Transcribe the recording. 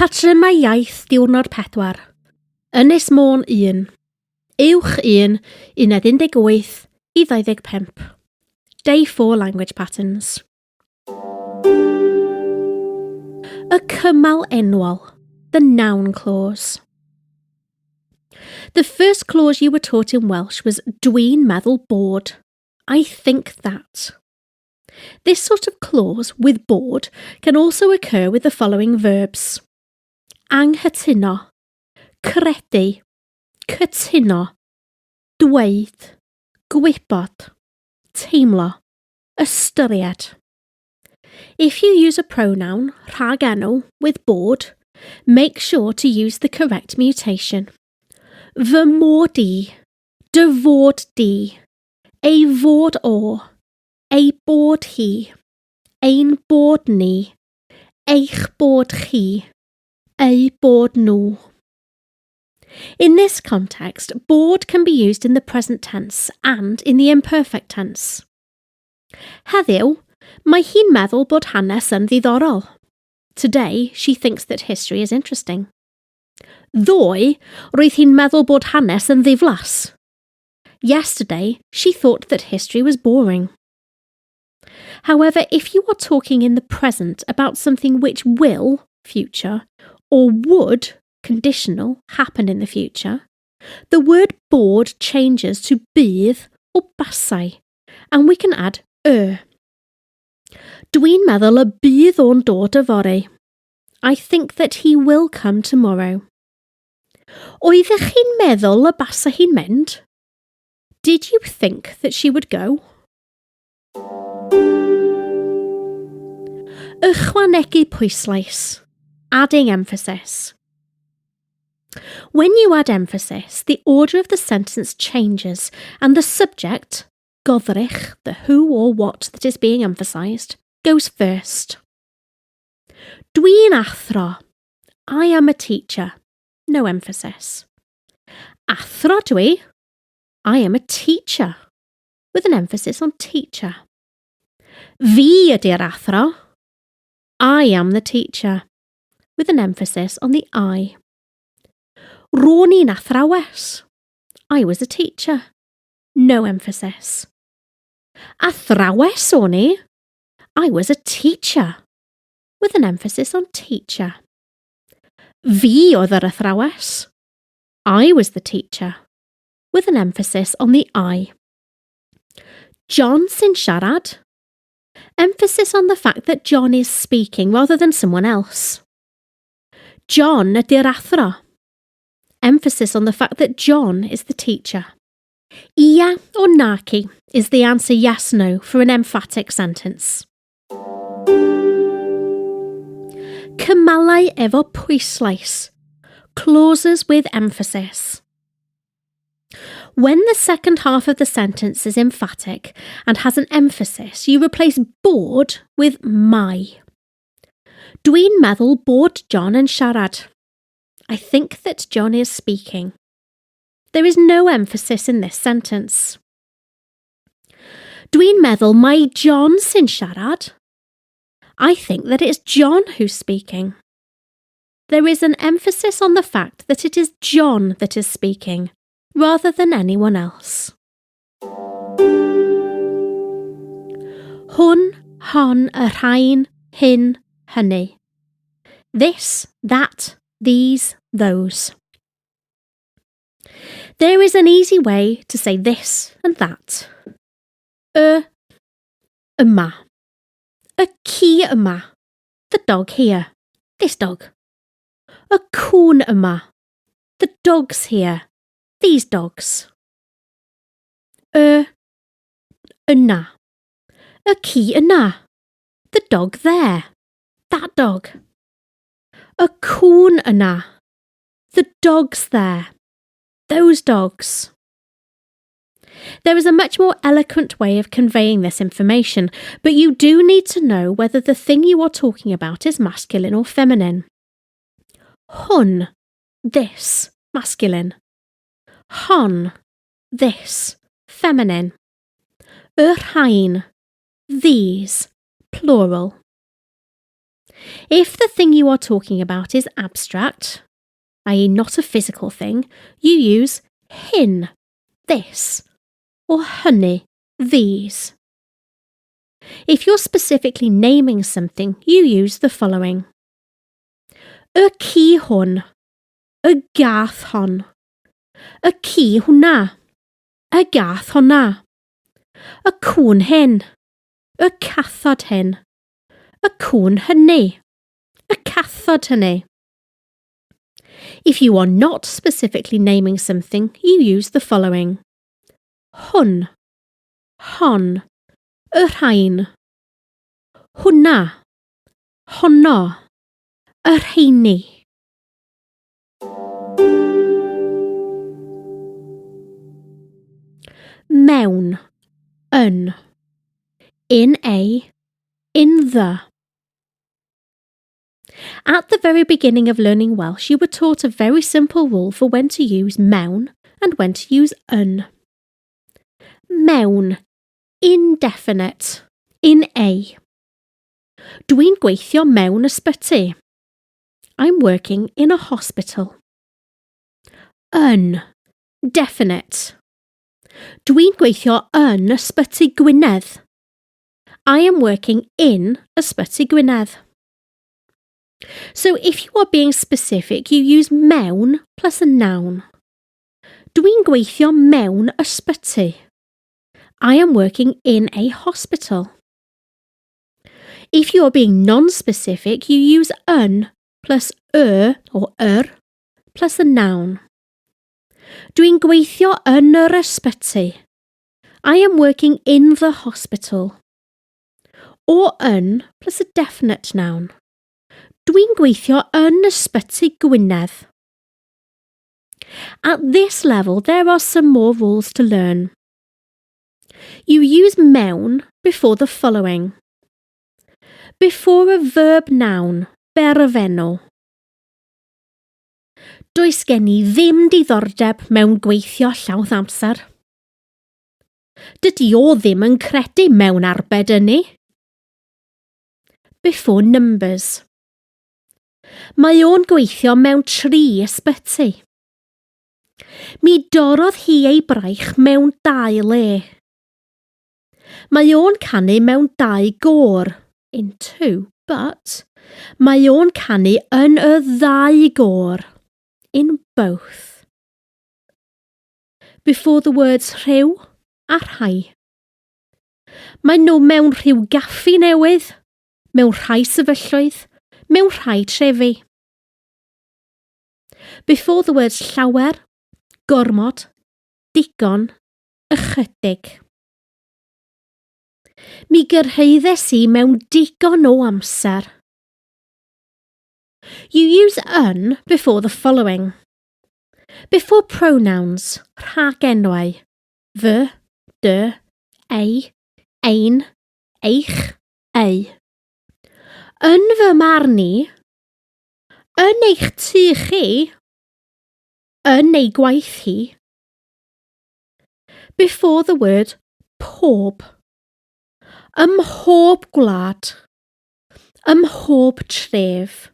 Patrymau Iaith Diwrnod 4, Ynys Môn 1, Uwch 1, 18 I 25. Day 4 language patterns. Y cymal enwol, the noun clause. The first clause you were taught in Welsh was dwi'n meddwl bod. I think that. This sort of clause with bod can also occur with the following verbs. Anghytuno, credu, cytuno, dweud, gwybod, teimlo, ystyried. If you use a pronoun, rhagenw, with bod, make sure to use the correct mutation. Fy mod I, dy fod di, ei fod o, ei bod hi, ein bod ni, eich bod chi, ei bod nhw. In this context, bod can be used in the present tense and in the imperfect tense. Heddiw, mae hi'n meddwl bod hanes yn ddiddorol. Today, she thinks that history is interesting. Ddoe, roedd hi'n meddwl bod hanes yn ddiflas. Yesterday, she thought that history was boring. However, if you are talking in the present about something which will, future, or would, conditional, happen in the future, the word bod changes to bydd or basai, and we can add Dwi'n meddwl y bydd o'n dod yfory. I think that he will come tomorrow. Oeddech chi'n meddwl y basa hi'n mynd? Did you think that she would go? Ychwanegu pwyslais. Adding emphasis. When you add emphasis, the order of the sentence changes and the subject, godrych, the who or what that is being emphasised, goes first. Dwi'n athro. I am a teacher. No emphasis. Athro dwi. I am a teacher. With an emphasis on teacher. Fi ydi'r athro. I am the teacher. With an emphasis on the I. Ro'n i'n athrawes. I was a teacher. No emphasis. Athrawes o'n i. I was a teacher. With an emphasis on teacher. Fi oedd yr athrawes. I was the teacher. With an emphasis on the I. John sy'n siarad. Emphasis on the fact that John is speaking rather than someone else. John ydi'r athro. Emphasis on the fact that John is the teacher. Ia or naci is the answer yes-no for an emphatic sentence. Cymalau efo pwyslais. Clauses with emphasis. When the second half of the sentence is emphatic and has an emphasis, you replace bod with mai. Dwi'n meddwl bod John yn siarad. I think that John is speaking. There is no emphasis in this sentence. Dwi'n meddwl mai John sy'n siarad. I think that it's John who's speaking. There is an emphasis on the fact that it is John that is speaking, rather than anyone else. Hwn, hon, y rhain, hyn, hynny. This, that, these, those. There is an easy way to say this and that. Yma. Y ci yma. The dog here. This dog. Y cŵn yma. The dogs here. These dogs. Yna. Y ci yna. The dog there. That dog. Y cŵn yna. The dogs there. Those dogs. There is a much more eloquent way of conveying this information, but you do need to know whether the thing you are talking about is masculine or feminine. Hwn, this, masculine. Hon, this, feminine. Y rhain, these, plural. If the thing you are talking about is abstract, i.e. not a physical thing, you use hyn, this, or hynny, these. If you're specifically naming something, you use the following. Y ci hwn, y gath hon, y ci hwnna, y gath hwnna, y cwn hyn, y cathod hyn, y cwn hynny, y cathod hynny. If you are not specifically naming something, you use the following. Hwn, hon, y rhain, hwnna, honno, y rheini. Mewn, yn. In a, in the. At the very beginning of learning Welsh, you were taught a very simple rule for when to use mewn and when to use yn. Mewn, indefinite, in a. Dwi'n gweithio mewn ysbyty. I'm working in a hospital. Yn, definite. Dwi'n gweithio yn ysbyty Gwynedd. I am working in ysbyty Gwynedd. So if you are being specific, you use mewn plus a noun. Dwi'n gweithio mewn ysbyty. I am working in a hospital. If you are being non-specific, you use yn plus or plus a noun. Dwi'n gweithio yn yr ysbyty. I am working in the hospital. Or yn plus a definite noun. Dwi'n gweithio yn ysbyty Gwynedd. At this level, there are some more rules to learn. You use mewn before the following. Before a verb noun, berfenw. Does gen I ddim diddordeb mewn gweithio llawth amser. Dydy o ddim yn credu mewn arbed ynni. Before numbers. Mae o'n gweithio mewn 3 ysbyty. Mi dorrodd hi ei braich mewn 2 le. Mae o'n canu mewn 2 gôr, in 2, but mae o'n canu yn y 2 gôr, in both. Before the words rhyw a rhai. Mae nhw mewn rhyw gaffi newydd, mewn rhai sefyllwydd, mewn rhai trefi. Before the words llawer, gormod, digon, ychydig. Mi gyrhaeddes I mewn digon o amser. You use yn before the following. Before pronouns, rhagenwau, fy, dy, ei, ein, eich, ei. Yn fy marn I, yn eich tŷ chi, yn ei gwaith hi. Before the word pob. Ym mhob gwlad, ym mhob tref.